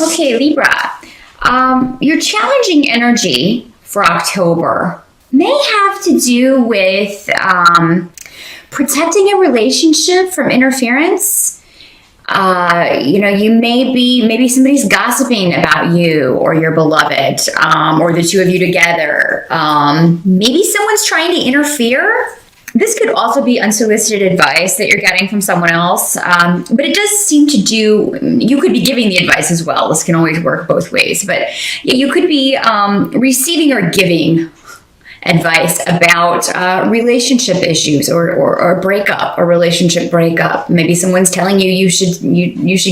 Okay, Libra. Your challenging energy for October may have to do with protecting a relationship from interference. Maybe somebody's gossiping about you or your beloved, or the two of you together. Maybe someone's trying to interfere. This could also be unsolicited advice that you're getting from someone else. But it does seem to you could be giving the advice as well. This can always work both ways. But you could be receiving or giving advice about relationship issues or breakup, or relationship breakup. Maybe someone's telling you you should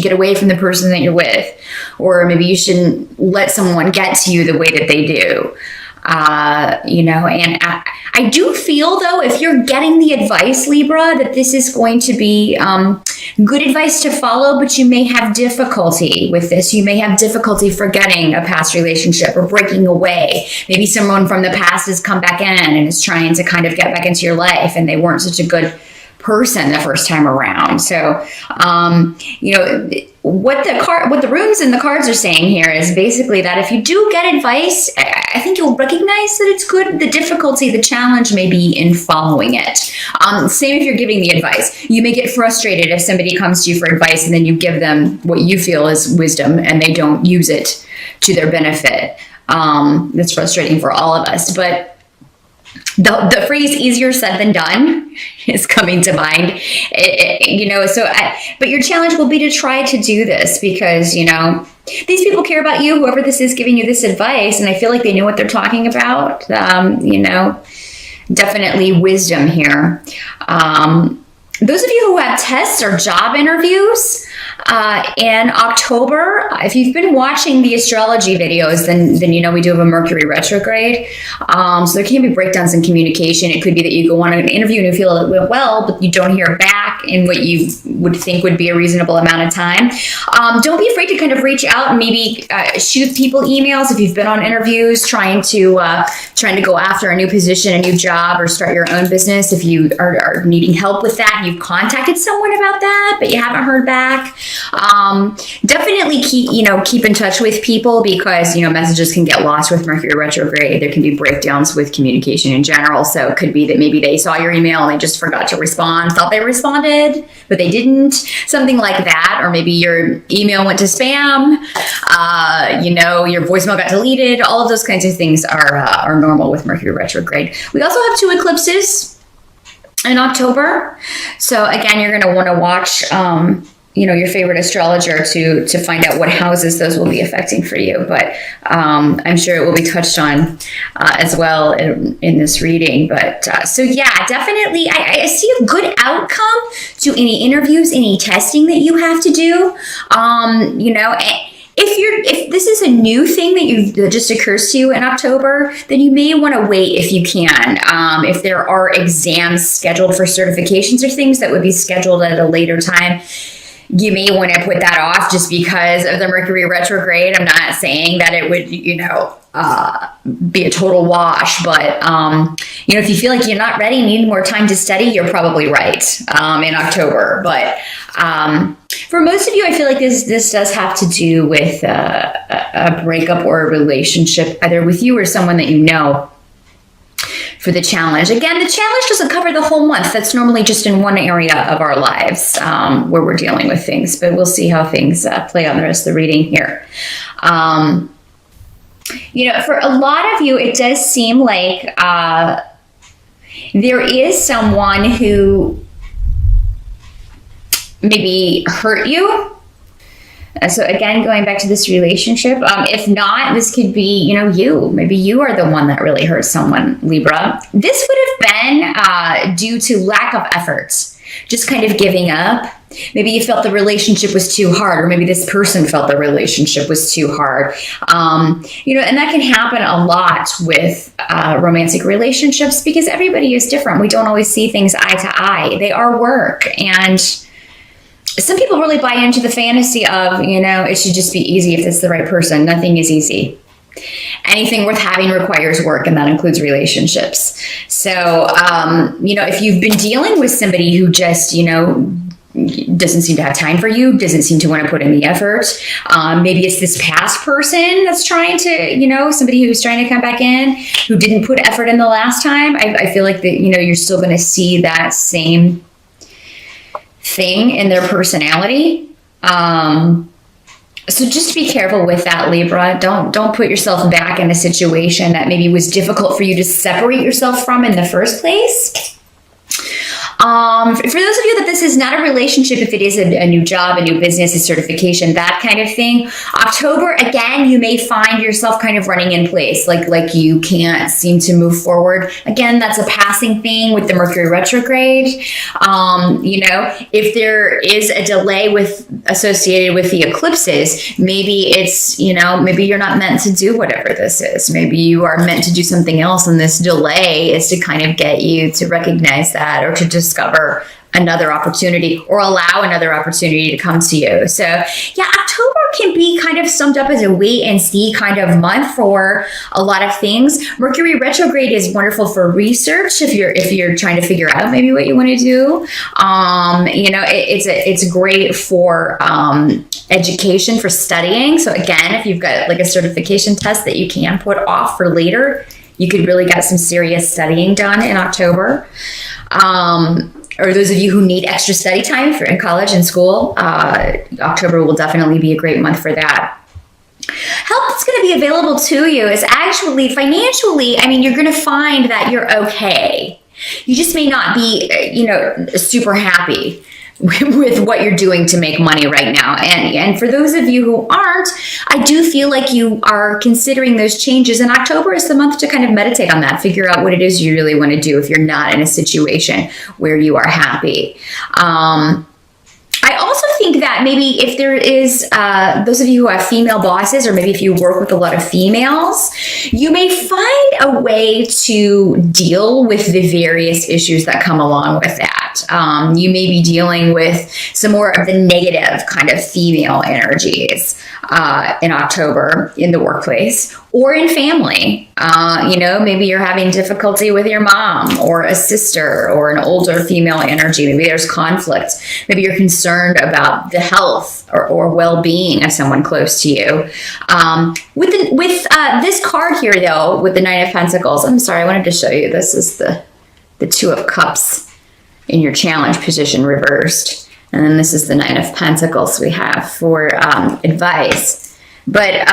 get away from the person that you're with, or maybe you shouldn't let someone get to you the way that they do. And I do feel, though, if you're getting the advice, Libra, that this is going to be good advice to follow, but you may have difficulty with this. You may have difficulty forgetting a past relationship or breaking away. Maybe someone from the past has come back in and is trying to kind of get back into your life, and they weren't such a good person the first time around. So, what the runes and the cards are saying here is basically that if you do get advice, I think you'll recognize that it's good. The difficulty, the challenge may be in following it. Same if you're giving the advice. You may get frustrated if somebody comes to you for advice and then you give them what you feel is wisdom and they don't use it to their benefit. That's frustrating for all of us. But the phrase "easier said than done" is coming to mind. But your challenge will be to try to do this because, these people care about you, whoever this is giving you this advice, and I feel like they know what they're talking about. Definitely wisdom here. Those of you who have tests or job interviews in October, if you've been watching the astrology videos, then we do have a Mercury retrograde. So there can be breakdowns in communication. It could be that you go on an interview and you feel it went well, but you don't hear back in what you would think would be a reasonable amount of time. Don't be afraid to kind of reach out and maybe shoot people emails if you've been on interviews trying to go after a new position, a new job, or start your own business. If you are needing help with that, you've contacted someone about that, but you haven't heard back. Definitely keep in touch with people because, messages can get lost with Mercury retrograde. There can be breakdowns with communication in general. So it could be that maybe they saw your email and they just forgot to respond, thought they responded, but they didn't, something like that. Or maybe your email went to spam, your voicemail got deleted. All of those kinds of things are normal with Mercury retrograde. We also have 2 eclipses in October. So again, you're going to want to watch, your favorite astrologer to find out what houses those will be affecting for you. But I'm sure it will be touched on as well in this reading. But definitely, I see a good outcome to any interviews, any testing that you have to do. If this is a new thing that just occurs to you in October, then you may want to wait if you can. If there are exams scheduled for certifications or things that would be scheduled at a later time, you may want to put that off just because of the Mercury retrograde. I'm not saying that it would, be a total wash, but, if you feel like you're not ready, need more time to study, you're probably right in October. But for most of you, I feel like this does have to do with a breakup or a relationship, either with you or someone that you know. For the challenge. Again, the challenge doesn't cover the whole month. That's normally just in one area of our lives where we're dealing with things, but we'll see how things play out in the rest of the reading here. For a lot of you, it does seem like there is someone who maybe hurt you. So again, going back to this relationship, if not, this could be, you. Maybe you are the one that really hurt someone, Libra. This would have been due to lack of efforts, just kind of giving up. Maybe you felt the relationship was too hard, or maybe this person felt the relationship was too hard. And that can happen a lot with romantic relationships because everybody is different. We don't always see things eye to eye. They are work, and some people really buy into the fantasy of, it should just be easy if it's the right person. Nothing is easy. Anything worth having requires work, and that includes relationships. So, if you've been dealing with somebody who just, doesn't seem to have time for you, doesn't seem to want to put in the effort. Maybe it's this past person that's trying to, somebody who's trying to come back in, who didn't put effort in the last time. I feel like that, you're still going to see that same thing in their personality. So just be careful with that, Libra. Don't put yourself back in a situation that maybe was difficult for you to separate yourself from in the first place. For those of you that this is not a relationship, if it is a new job, a new business, a certification, that kind of thing, October, again, you may find yourself kind of running in place, like you can't seem to move forward. Again, that's a passing thing with the Mercury retrograde. If there is a delay associated with the eclipses, maybe it's, maybe you're not meant to do whatever this is. Maybe you are meant to do something else, and this delay is to kind of get you to recognize that, or to discover another opportunity, or allow another opportunity to come to you. So yeah, October can be kind of summed up as a wait and see kind of month for a lot of things. Mercury retrograde is wonderful for research if you're trying to figure out maybe what you want to do. It's great for education, for studying. So again, if you've got like a certification test that you can put off for later, you could really get some serious studying done in October. Or those of you who need extra study time for in college and school, October will definitely be a great month for that. Help that's going to be available to you is actually financially, you're going to find that you're okay. You just may not be, super happy with what you're doing to make money right now. And for those of you who aren't, I do feel like you are considering those changes, and October is the month to kind of meditate on that, figure out what it is you really want to do if you're not in a situation where you are happy. I also think that maybe if there is, those of you who have female bosses, or maybe if you work with a lot of females, you may find a way to deal with the various issues that come along with that. You may be dealing with some more of the negative kind of female energies in October in the workplace or in family. Maybe you're having difficulty with your mom or a sister or an older female energy. Maybe there's conflict. Maybe you're concerned about the health or well-being of someone close to you. With this card here, though, with the Nine of Pentacles, I'm sorry, I wanted to show you. This is the Two of Cups in your challenge position reversed. And then this is the Nine of Pentacles we have for advice. But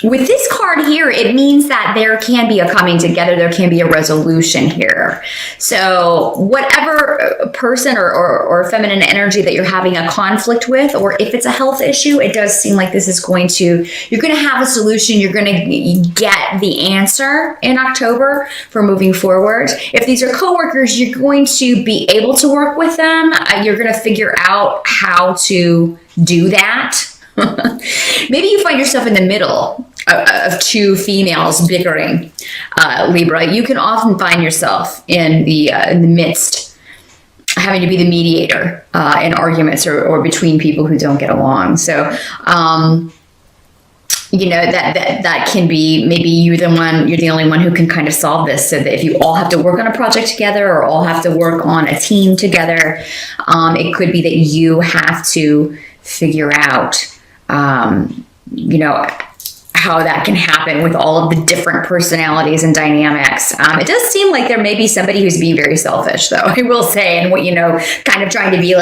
with this card here, it means that there can be a coming together. There can be a resolution here. So whatever person or feminine energy that you're having a conflict with, or if it's a health issue, it does seem like this is you're going to have a solution. You're going to get the answer in October for moving forward. If these are coworkers, you're going to be able to work with them. You're going to figure out how to do that. Maybe you find yourself in the middle of two females bickering, Libra. You can often find yourself in the midst, having to be the mediator in arguments or between people who don't get along. So, that can be, maybe you're the only one who can kind of solve this, so that if you all have to work on a project together or all have to work on a team together, it could be that you have to figure out how that can happen with all of the different personalities and dynamics. It does seem like there may be somebody who's being very selfish, though, I will say, and kind of trying to be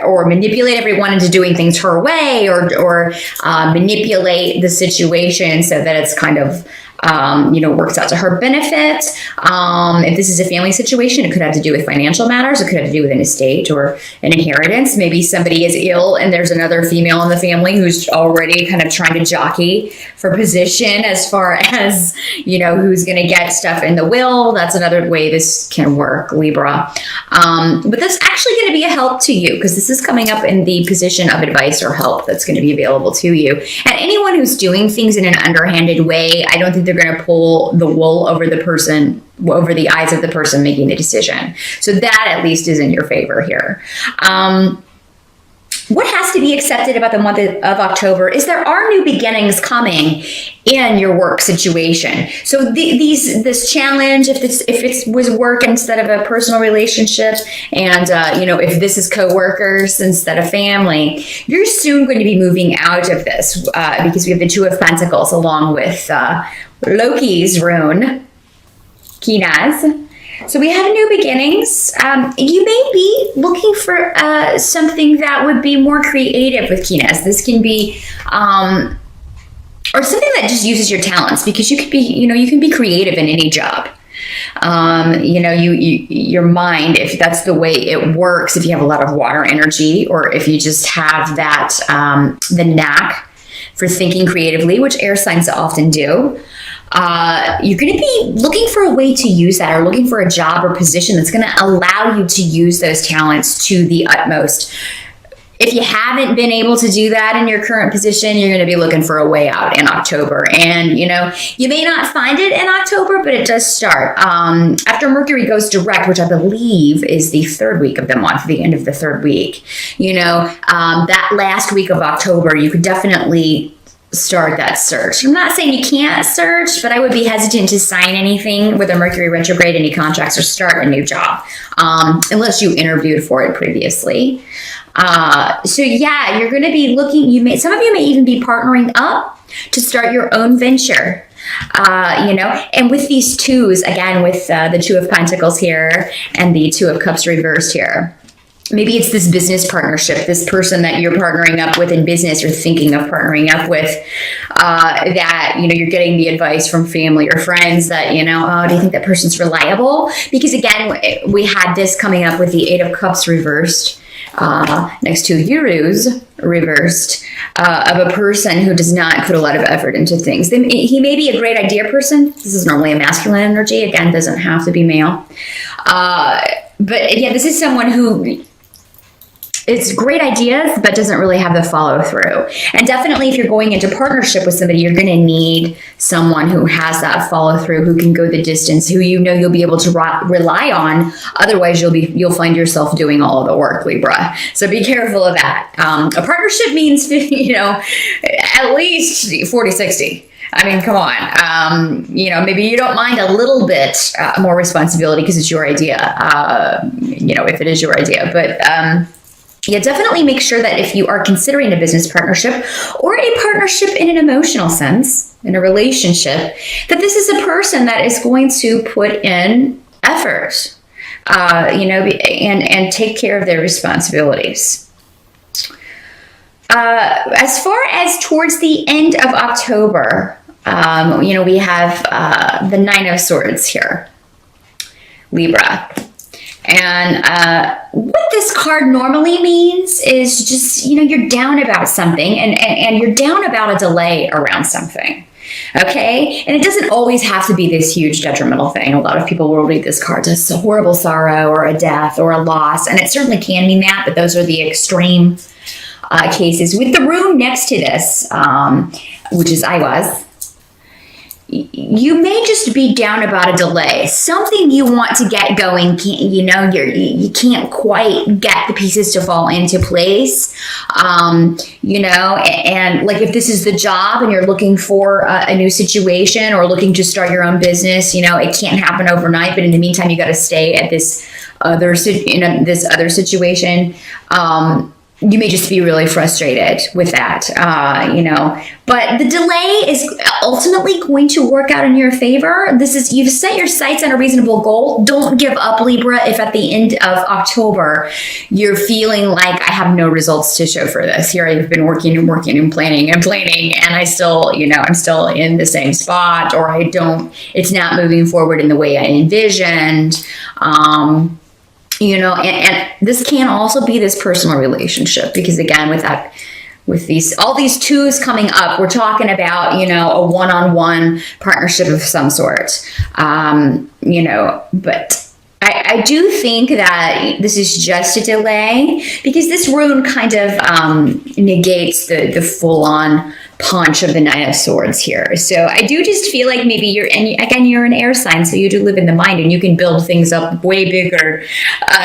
or manipulate everyone into doing things her way, or manipulate the situation so that it's kind of works out to her benefit. If this is a family situation, it could have to do with financial matters. It could have to do with an estate or an inheritance. Maybe somebody is ill and there's another female in the family who's already kind of trying to jockey for position as far as, who's going to get stuff in the will. That's another way this can work, Libra. But that's actually going to be a help to you, because this is coming up in the position of advice or help that's going to be available to you. And anyone who's doing things in an underhanded way, I don't think they're going to pull the wool over the eyes of the person making the decision. So that at least is in your favor here. What has to be accepted about the month of October is there are new beginnings coming in your work situation. So this challenge, if it was work instead of a personal relationship, and if this is coworkers instead of family, you're soon going to be moving out of this because we have the Two of Pentacles along with Loki's rune, Kinaz. So we have new beginnings. You may be looking for something that would be more creative with Kinez. This can be, or something that just uses your talents, because you could be, you can be creative in any job. Your mind, if that's the way it works, if you have a lot of water energy, or if you just have that, the knack for thinking creatively, which air signs often do. You're going to be looking for a way to use that, or looking for a job or position that's going to allow you to use those talents to the utmost. If you haven't been able to do that in your current position, you're going to be looking for a way out in October. And, you may not find it in October, but it does start. After Mercury goes direct, which I believe is the third week of the month, the end of the third week, that last week of October, you could definitely start that search. I'm not saying you can't search, but I would be hesitant to sign anything with a Mercury retrograde, any contracts, or start a new job, unless you interviewed for it previously. You're going to be looking, some of you may even be partnering up to start your own venture. And with these twos, again, with the Two of Pentacles here and the Two of Cups reversed here, maybe it's this business partnership, this person that you're partnering up with in business or thinking of partnering up with, that, you're getting the advice from family or friends that, do you think that person's reliable? Because again, we had this coming up with the Eight of Cups reversed, next to Euros reversed, of a person who does not put a lot of effort into things. He may be a great idea person. This is normally a masculine energy. Again, doesn't have to be male. But yeah, this is someone who, it's great ideas, but doesn't really have the follow through. And definitely if you're going into partnership with somebody, you're going to need someone who has that follow through, who can go the distance, who you'll be able to rely on. Otherwise, you'll find yourself doing all of the work, Libra. So be careful of that. A partnership means, at least 40-60. I mean, come on. Maybe you don't mind a little bit more responsibility because it's your idea, if it is your idea. But definitely make sure that if you are considering a business partnership or a partnership in an emotional sense, in a relationship, that this is a person that is going to put in effort, and take care of their responsibilities. As far as towards the end of October, we have the Nine of Swords here, Libra. And what this card normally means is just, you're down about something, and you're down about a delay around something. Okay? And it doesn't always have to be this huge detrimental thing. A lot of people will read this card as a horrible sorrow or a death or a loss. And it certainly can mean that, but those are the extreme cases. With the rune next to this, which is Iwas, you may just be down about a delay. Something you want to get going, you can't quite get the pieces to fall into place. And like if this is the job and you're looking for a new situation or looking to start your own business, it can't happen overnight. But in the meantime, you got to stay at this other situation. You may just be really frustrated with that, but the delay is ultimately going to work out in your favor. You've set your sights on a reasonable goal. Don't give up, Libra, if at the end of October, you're feeling like I have no results to show for this. Here I've been working and planning, and I still, I'm still in the same spot, or it's not moving forward in the way I envisioned. And this can also be this personal relationship, because again, with all these twos coming up, we're talking about, a one-on-one partnership of some sort, but I do think that this is just a delay, because this rune kind of negates the full-on punch of the Nine of Swords here. So I do just feel like maybe you're an air sign, so you do live in the mind, and you can build things up way bigger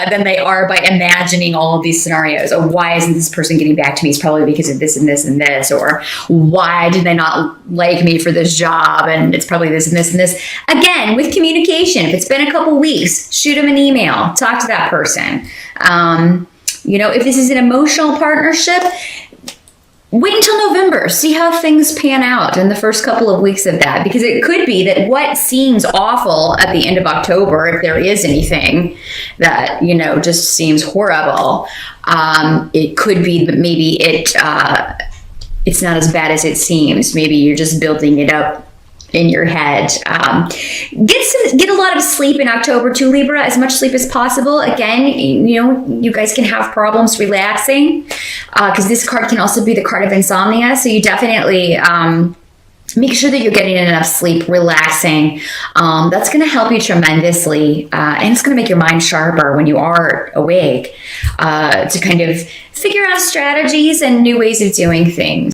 than they are by imagining all of these scenarios. Oh, why isn't this person getting back to me? It's probably because of this and this and this. Or why did they not like me for this job? And it's probably this and this and this. Again, with communication, if it's been a couple weeks, shoot them an email, talk to that person. If this is an emotional partnership, wait until November. See how things pan out in the first couple of weeks of that. Because it could be that what seems awful at the end of October, if there is anything that, just seems horrible, it could be that maybe it's not as bad as it seems. Maybe you're just building it up in your head. Get a lot of sleep in October too, Libra, as much sleep as possible. Again, you guys can have problems relaxing because this card can also be the card of insomnia. So you definitely make sure that you're getting enough sleep, relaxing. That's going to help you tremendously. And it's going to make your mind sharper when you are awake to kind of figure out strategies and new ways of doing things.